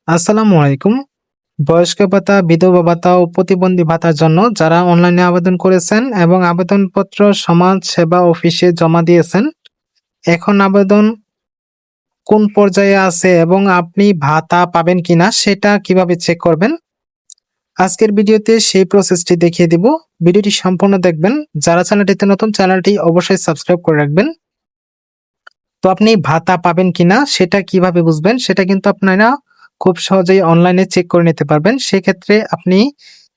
আসসালামু আলাইকুম। বয়স্ক ভাতা, বিধবা ভাতা ও প্রতিবন্ধী ভাতার জন্য যারা অনলাইনে আবেদন করেছেন এবং আবেদনপত্র সমাজ সেবা অফিসে জমা দিয়েছেন, এখন আবেদন কোন পর্যায়ে আছে এবং আপনি ভাতা পাবেন কিনা সেটা কিভাবে চেক করবেন, আজকের ভিডিওতে সেই প্রসেসটি দেখিয়ে দিব। ভিডিওটি সম্পূর্ণ দেখবেন। যারা চ্যানেলটিতে নতুন, চ্যানেলটি অবশ্যই সাবস্ক্রাইব করে রাখবেন। তো আপনি ভাতা পাবেন কিনা সেটা কিভাবে বুঝবেন, সেটা কিন্তু আপনারা খুব সহজেই অনলাইনে চেক করে নিতে পারবেন। সেক্ষেত্রে আপনি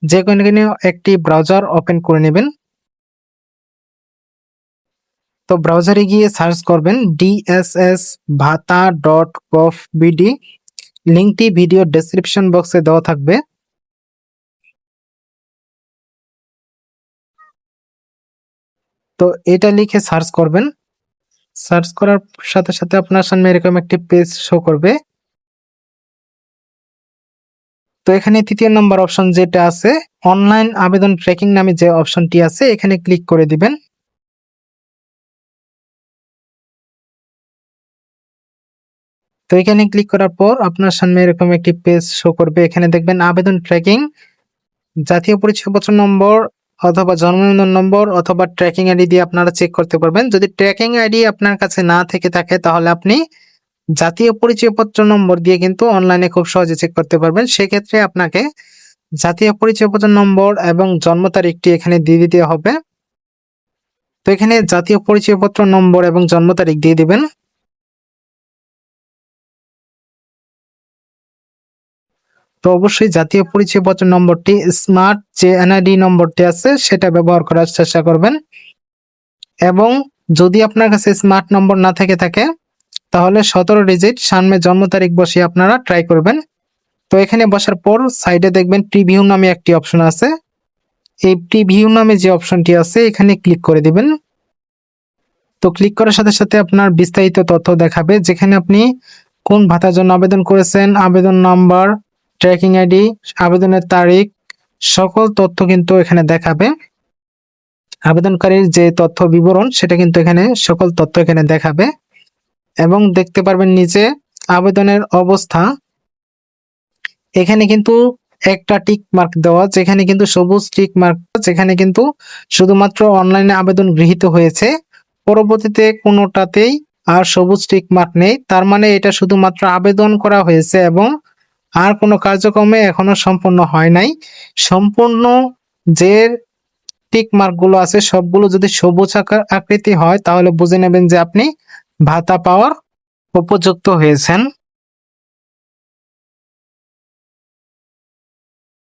যে কোনো একটি ব্রাউজার ওপেন করে নেবেন। তো ব্রাউজারে গিয়ে সার্চ করবেন dssbhata.gov.bd। লিঙ্কটি ভিডিও ডেসক্রিপশন বক্সে দেওয়া থাকবে। তো এটা লিখে সার্চ করবেন। সার্চ করার সাথে সাথে আপনার সামনে এরকম একটি পেজ শো করবে। তো এখানে তৃতীয় নম্বর অপশন যেটা আছে, অনলাইন আবেদন ট্র্যাকিং নামে যে অপশনটি আছে, এখানে ক্লিক করে দিবেন। তো এখানে ক্লিক করার পর আপনার সামনে এরকম একটি পেজ শো করবে। এখানে দেখবেন আবেদন ট্র্যাকিং, জাতীয় পরিচয়পত্র নম্বর অথবা জন্ম নিবন্ধন নম্বর অথবা ট্র্যাকিং আইডি দিয়ে আপনারা চেক করতে পারবেন। যদি ট্র্যাকিং আইডি আপনার কাছে না থেকে থাকে তাহলে আপনি জাতীয় পরিচয়পত্র নম্বর দিয়ে কিন্তু অনলাইনে খুব সহজে চেক করতে পারবেন। সেক্ষেত্রে আপনাকে জাতীয় পরিচয়পত্র নম্বর এবং জন্ম তারিখটি এখানে দিয়ে দিতে হবে। তো এখানে জাতীয় পরিচয়পত্র নম্বর এবং জন্ম তারিখ দিয়ে দিবেন। তো অবশ্যই জাতীয় পরিচয়পত্র নম্বরটি স্মার্ট যে এনআইডি নম্বরটি আছে সেটা ব্যবহার করার চেষ্টা করবেন। এবং যদি আপনার কাছে স্মার্ট নম্বর না থেকে থাকে তাহলে 17 ডিজিট সামনে জন্ম তারিখ বসিয়ে আপনারা ট্রাই করবেন। তো এখানে বসার পর সাইডে দেখবেন প্রিভিউ নামে একটি অপশন আছে। এই প্রিভিউ নামে যে অপশনটি আছে এখানে ক্লিক করে দিবেন। তো ক্লিক করার সাথে সাথে আপনার বিস্তারিত তথ্য দেখাবে, যেখানে আপনি কোন ভাতার জন্য আবেদন করেছেন, আবেদন নাম্বার, ট্র্যাকিং আইডি, আবেদনের তারিখ, সকল তথ্য কিন্তু এখানে দেখাবে। আবেদনকারীর যে তথ্য বিবরণ সেটা কিন্তু এখানে সকল তথ্য এখানে দেখাবে এবং দেখতে পারবেন নিচে আবেদনের অবস্থা। এখানে কিন্তু একটা টিক মার্ক দেওয়া, যেখানে কিন্তু সবুজ টিক মার্ক, যেখানে কিন্তু শুধুমাত্র অনলাইনে আবেদন গৃহীত হয়েছে, পরবর্তীতে কোনোটাতেই আর সবুজ টিক মার্ক নেই। তার মানে এটা শুধুমাত্র আবেদন করা হয়েছে এবং আর কোনো কার্যক্রমে এখনো সম্পূর্ণ হয় নাই। সম্পূর্ণ যে টিক মার্ক গুলো আছে সবগুলো যদি সবুজ আকৃতি হয় তাহলে বুঝে নেবেন যে আপনি ভাতা পাওয়ার উপযুক্ত হয়েছেন।